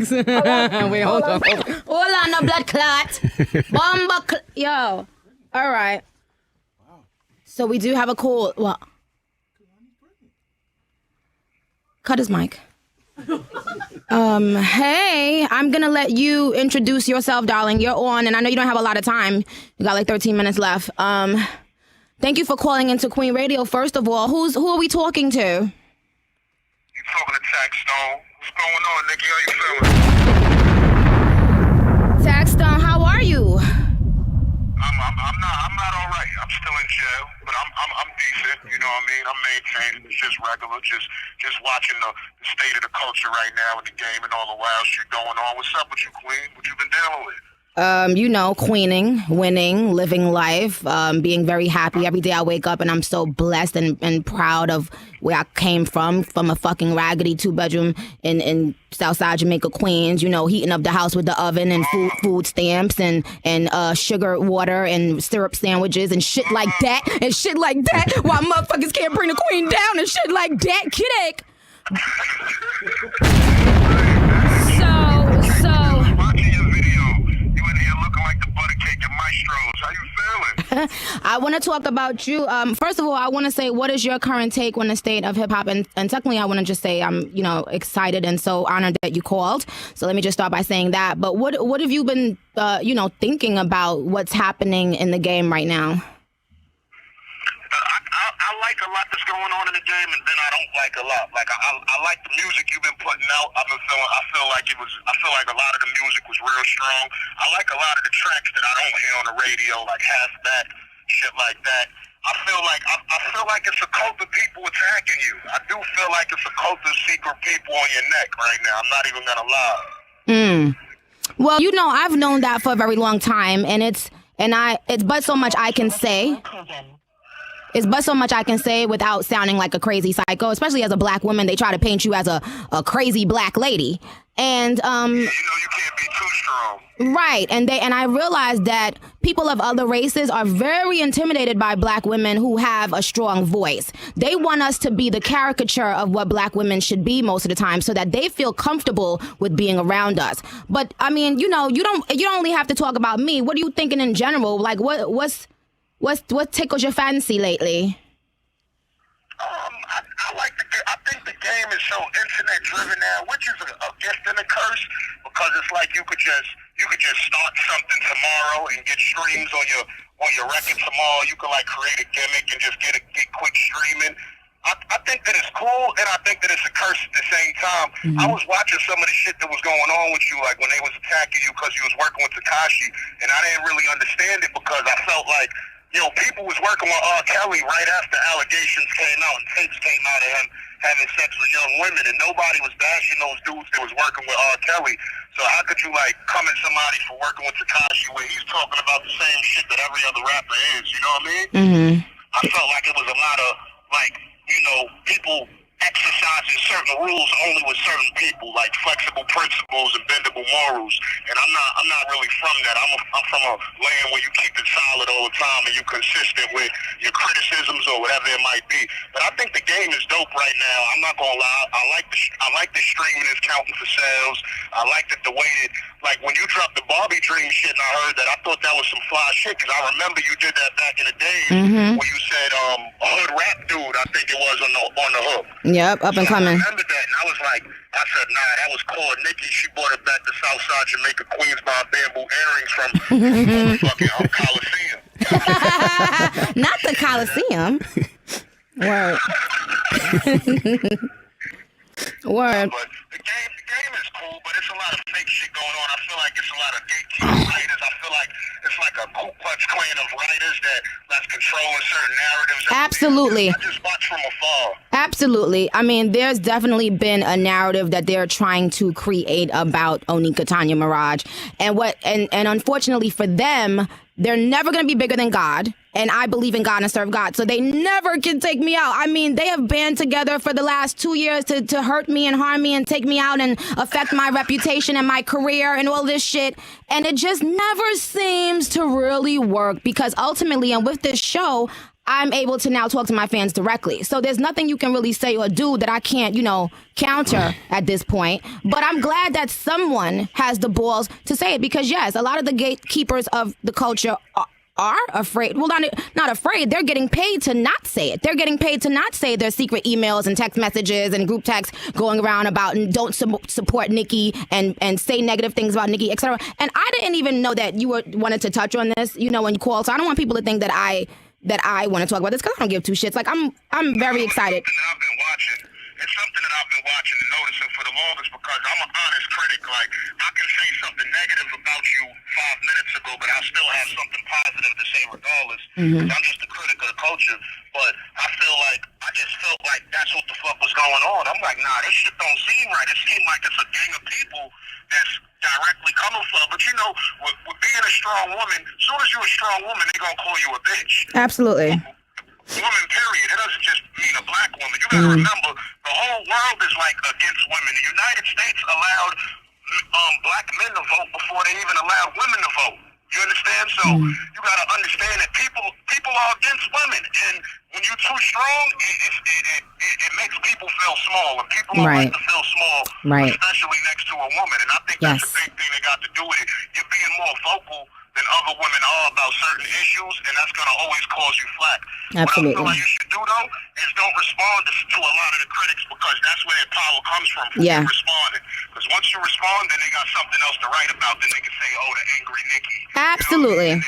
drugs. Wait, hold on. Hold on, no blood clot. Yo. All right. So we do have a call. What? Cut his mic. Hey, I'm gonna let you introduce yourself, darling. You're on, and I know you don't have a lot of time. You got like 13 minutes left. Thank you for calling into Queen Radio. First of all, who are we talking to? You talking to TaxStone? What's going on, Nicki? How you feeling? TaxStone, how are you? I'm not all right. I'm still in jail, but I'm decent. You know what I mean? I'm maintaining. It's just regular. Just watching the state of the culture right now in the game and all the wild shit going on. What's up with you, Queen? What you been dealing with? Queening, winning, living life, being very happy. Every day I wake up and I'm so blessed and proud of where I came from a fucking raggedy 2-bedroom in Southside Jamaica, Queens, heating up the house with the oven and food stamps and sugar water and syrup sandwiches and shit like that while motherfuckers can't bring the queen down and shit like that, kid. I want to talk about you. First of all, I want to say, what is your current take on the state of hip hop? And secondly, I want to just say I'm, excited and so honored that you called. So let me just start by saying that. But what have you been, thinking about what's happening in the game right now? I like a lot that's going on in the game, and then I don't like a lot. Like I like the music you've been putting out. I feel like a lot of the music was real strong. I like a lot of the tracks that I don't hear on the radio, like Half That, shit like that. I feel like it's a cult of people attacking you. I do feel like it's a cult of secret people on your neck right now. I'm not even gonna lie. Well, I've known that for a very long time, and it's but so much I can say. It's but so much I can say without sounding like a crazy psycho, especially as a black woman. They try to paint you as a crazy black lady. And you can't be too strong. Right. And I realized that people of other races are very intimidated by black women who have a strong voice. They want us to be the caricature of what black women should be most of the time so that they feel comfortable with being around us. But I mean, you don't only have to talk about me. What are you thinking in general? Like what tickles your fancy lately? I think the game is so internet driven now, which is a gift and a curse, because it's like you could just start something tomorrow and get streams on your record tomorrow. You could like create a gimmick and just get quick streaming. I think that it's cool, and I think that it's a curse at the same time. Mm-hmm. I was watching some of the shit that was going on with you, like when they was attacking you because you was working with Tekashi, and I didn't really understand it because I felt like, people was working with R. Kelly right after allegations came out and tapes came out of him having sex with young women, and nobody was bashing those dudes that was working with R. Kelly. So how could you come at somebody for working with Tekashi when he's talking about the same shit that every other rapper is? You know what I mean? Mm-hmm. I felt like it was a lot of people exercising certain rules only with certain people, like flexible principles and bendable morals. And I'm not really from that. I'm from a land where you keep it solid all the time and you're consistent with your criticisms or whatever it might be. But I think the game is dope right now. I'm not gonna lie. I like the streaming is counting for sales. I like that the way that, like when you dropped the Barbie Dream shit and I heard that, I thought that was some fly shit, because I remember you did that back in the days where you said a hood rap dude, I think it was on the hook. Yep, up and coming. I remember that, and I was like, I said, nah, that was cool. Nicki, she brought it back to Southside Jamaica, Queens by bamboo earrings from fucking Coliseum. Not the Coliseum. Word. Word. But the game is cool, but it's a lot of fake shit going on. I feel like it's a lot of gatekeeping writers. I feel like it's like a Ku Klux Klan of writers that's controlling certain narratives. Absolutely. I just watch from afar. Absolutely. I mean, there's definitely been a narrative that they're trying to create about Onika Tanya Mirage. And unfortunately for them, they're never going to be bigger than God. And I believe in God and serve God. So they never can take me out. I mean, they have band together for the last 2 years to hurt me and harm me and take me out and affect my reputation and my career and all this shit. And it just never seems to really work, because ultimately, and with this show, I'm able to now talk to my fans directly. So there's nothing you can really say or do that I can't, counter at this point. But I'm glad that someone has the balls to say it because, yes, a lot of the gatekeepers of the culture are afraid. Well, not afraid. They're getting paid to not say it. They're getting paid to not say their secret emails and text messages and group texts going around about don't support Nicki and say negative things about Nicki, etc. And I didn't even know that you wanted to touch on this, when you called. So I don't want people to think that I want to talk about this because I don't give two shits. Like I'm very excited. It's something that I've been watching and noticing for the longest because I'm an honest critic. Like, I can say something negative about you 5 minutes ago, but I still have something positive to say regardless. I'm just a critic of the culture. But I just felt like that's what the fuck was going on. I'm like, nah, this shit don't seem right. It seemed like it's a gang of people that's directly coming from. But with being a strong woman, as soon as you're a strong woman, they gonna call you a bitch. Absolutely. Woman, period. It doesn't just mean a black woman. You gotta remember, the whole world is like against women. The United States allowed black men to vote before they even allowed women to vote. You understand? So you gotta understand that people are against women, and when you're too strong, it makes people feel small, and people don't like to feel small, especially next to a woman. And I think that's a big thing that got to do with it. You're being more vocal than other women are about certain issues, and that's going to always cause you flack. Absolutely. What I feel like you should do, though, is don't respond to a lot of the critics because that's where their power comes from responding. Because once you respond, then they got something else to write about. Then they can say, oh, the angry Nicki. Absolutely.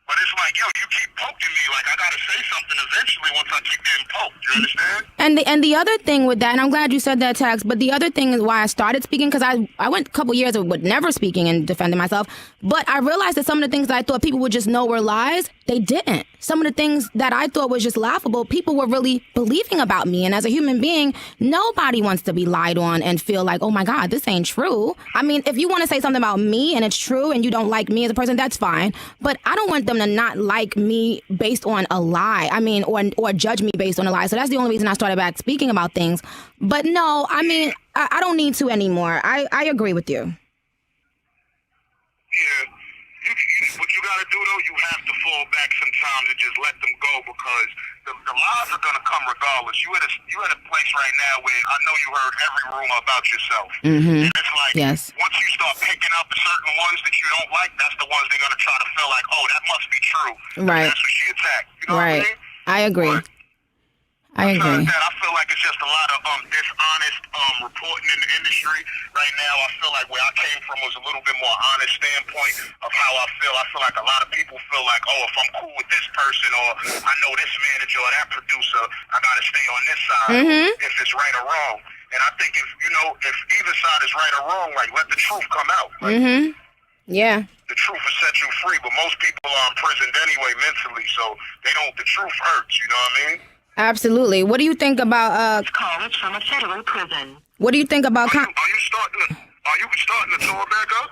But it's like, yo, you keep poking me. Like, I got to say something eventually once I keep getting poked. You understand? And the other thing with that, and I'm glad you said that, Tax, but the other thing is why I started speaking, because I went a couple years with never speaking and defending myself, but I realized that some of the things that I thought people would just know were lies, they didn't. Some of the things that I thought was just laughable, people were really believing about me. And as a human being, nobody wants to be lied on and feel like, oh my God, this ain't true. I mean, if you want to say something about me and it's true and you don't like me as a person, that's fine. But I don't want them to not like me based on a lie. I mean, or judge me based on a lie. So that's the only reason I started back speaking about things. But no, I mean, I don't need to anymore. I agree with you. Yeah. What you got to do, though, you have to fall back sometimes and just let them go because the lies are going to come regardless. You at a place right now where I know you heard every rumor about yourself. And it's like, once you start picking up certain ones that you don't like, that's the ones they're going to try to feel like, oh, that must be true. Right. That's what she attacked. You know what I mean? I agree. I agree. I feel like it's just a lot of dishonest reporting in the industry right now. I feel like where I came from was a little bit more honest standpoint of how I feel. I feel like a lot of people feel like, oh, if I'm cool with this person or I know this manager or that producer, I got to stay on this side if it's right or wrong. And I think if either side is right or wrong, like let the truth come out. Like, yeah. The truth will set you free, but most people are imprisoned anyway mentally, so the truth hurts, you know what I mean? Absolutely. What do you think about This call is from a federal prison. What do you think about Are you starting the tour back up?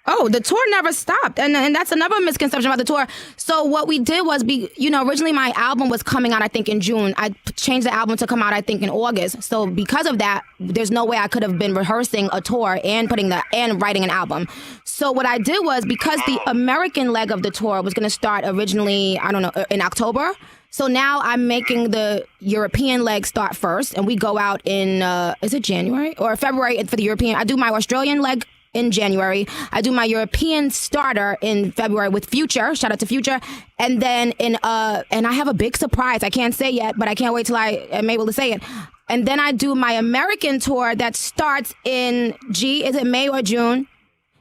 Oh, the tour never stopped. And that's another misconception about the tour. So what we did was originally my album was coming out, I think, in June. I changed the album to come out, I think, in August. So because of that, there's no way I could have been rehearsing a tour and writing an album. So what I did was, because the American leg of the tour was going to start originally, I don't know, in October. So now I'm making the European leg start first, and we go out in, is it January or February for the European? I do my Australian leg in January. I do my European starter in February with Future. Shout out to Future. And then and I have a big surprise. I can't say yet, but I can't wait till I am able to say it. And then I do my American tour that starts in, is it May or June?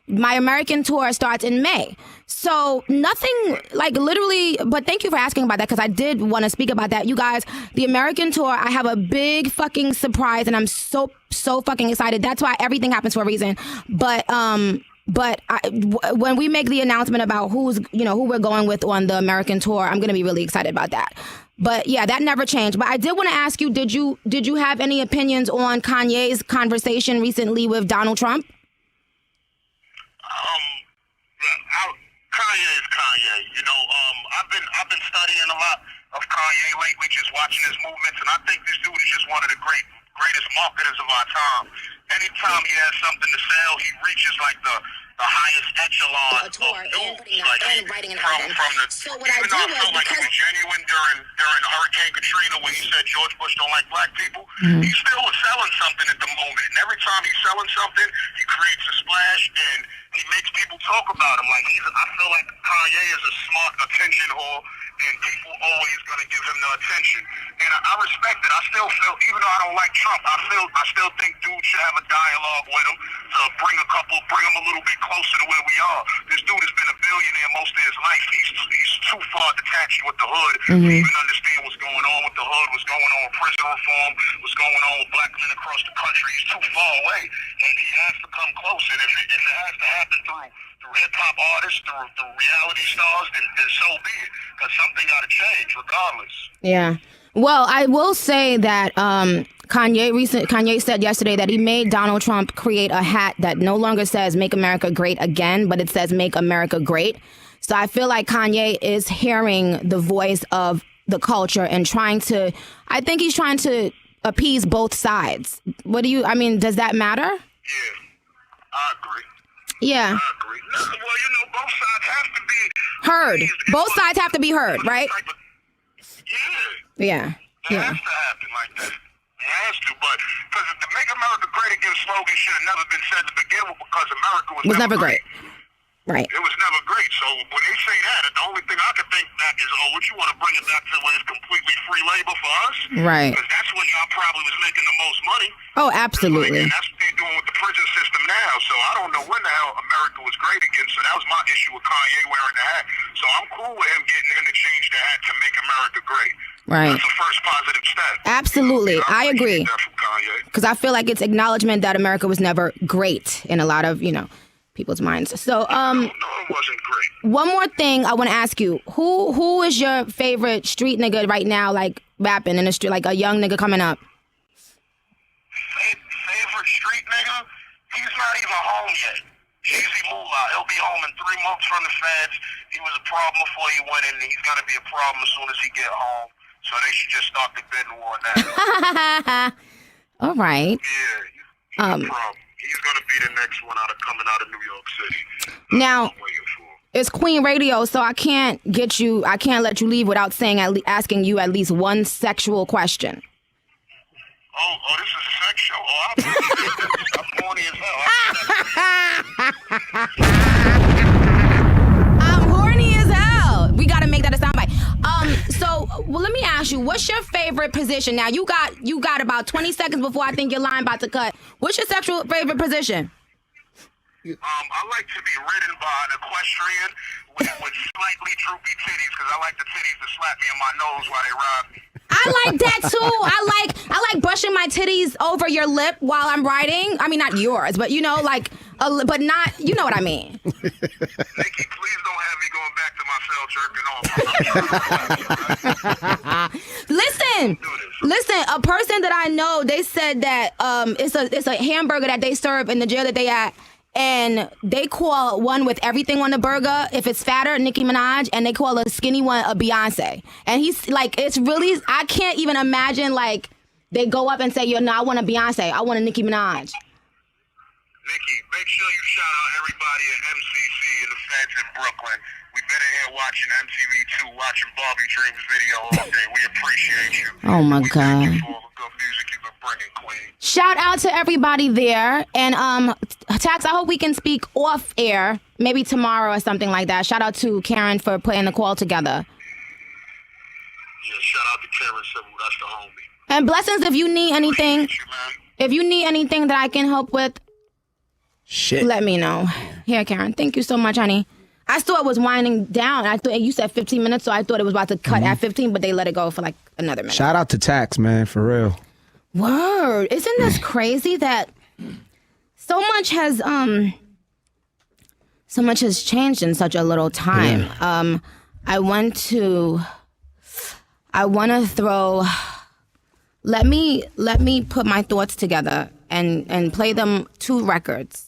My American tour starts in May. So nothing like literally, but thank you for asking about that because I did want to speak about that. You guys, the American tour, I have a big fucking surprise and I'm so fucking excited. That's why everything happens for a reason. But when we make the announcement about who we're going with on the American tour, I'm going to be really excited about that. But yeah, that never changed. But I did want to ask you, did you have any opinions on Kanye's conversation recently with Donald Trump? Kanye is Kanye. I've been studying a lot of Kanye lately, just watching his movements, and I think this dude is just one of the greatest marketers of our time. Anytime he has something to sell, he reaches like the the highest echelon of news, like from the. So what I did was because he was genuine during Hurricane Katrina when he said George Bush don't like black people. He still was selling something at the moment, and every time he's selling something, he creates a splash and he makes people talk about him. Like I feel like Kanye is a smart attention whore, and people always gonna give him the attention. And I respect it. I still feel, even though I don't like Trump, I still think dude should have a dialogue with him to bring him a little bit closer to where we are. This dude has been a billionaire most of his life. He's too far detached with the hood to even understand what's going on with the hood, what's going on with prison reform, what's going on with black men across the country. He's too far away, and he has to come close. And if it has to happen through hip-hop artists, through reality stars, then so be it. Because something got to change regardless. Yeah. Well, I will say that Kanye said yesterday that he made Donald Trump create a hat that no longer says "Make America Great Again," but it says "Make America Great." So I feel like Kanye is hearing the voice of the culture and I think he's trying to appease both sides. Does that matter? Yeah, I agree. Yeah. I agree. Well, both sides have to be heard. Both sides have to be heard, right? Yeah. It has to happen like that. It has to, but because the "Make America Great Again" slogan should have never been said to begin with, because America was never great. Right. It was never great. So when they say that, the only thing I can think back is, what you want to bring it back to where it's completely free labor for us? Right. Because that's when y'all probably was making the most money. Oh, absolutely. And that's what they're doing with the prison system now. So I don't know when the hell America was great again. So that was my issue with Kanye wearing the hat. So I'm cool with getting him to change the hat to "Make America Great." Right. That's the first positive step. Absolutely. I agree. Because I feel like it's acknowledgement that America was never great in a lot of, people's minds. So, no, it wasn't great. One more thing I want to ask you. Who is your favorite street nigga right now, like rapping in the street, like a young nigga coming up? Favorite street nigga? He's not even home yet. Easy Moolah. He'll be home in 3 months from the feds. He was a problem before he went in. He's going to be a problem as soon as he get home. So they should just start the bidding war now. All right. Yeah, he's a problem. He's going to be the next one coming out of New York City. Now, it's Queen Radio, so I can't let you leave without asking you at least one sexual question. Oh, this is a sex show? Oh, I'm horny as hell. I'm horny as hell. We got to make that a soundbite. Let me ask you, what's your favorite position? Now, you got about 20 seconds before I think your line about to cut. What's your sexual favorite position? I like to be ridden by an equestrian with slightly droopy titties, because I like the titties to slap me in my nose while they ride me. I like that too. I like brushing my titties over your lip while I'm riding. I mean, not yours, but but not, you know what I mean. Nicki, please don't have me going back to my cell jerking off. Listen, a person that I know, they said that it's a hamburger that they serve in the jail that they at. And they call one with everything on the burger, if it's fatter, Nicki Minaj, and they call a skinny one a Beyonce. And he's like, it's really, I can't even imagine, like, they go up and say, I want a Beyonce, I want a Nicki Minaj. Nicki, make sure you shout out everybody at MCC and the feds in Brooklyn. We've been in here watching MTV2, watching Barbie Dreams video all day. We appreciate you. Oh, my God. Thank you for all the good music you've been bringing, Queen. Shout out to everybody there. And Tax, I hope we can speak off air, maybe tomorrow or something like that. Shout out to Karen for putting the call together. Yeah, shout out to Karen Civil. That's the homie. And blessings if you need anything. You, if you need anything that I can help with, let me know. Here, Karen. Thank you so much, honey. I thought it was winding down. I thought you said 15 minutes, so I thought it was about to cut at 15, but they let it go for like another minute. Shout out to Tax, man, for real. Word. Isn't this crazy that so much has changed in such a little time? Yeah. I want to throw. Let me put my thoughts together and play them 2 records.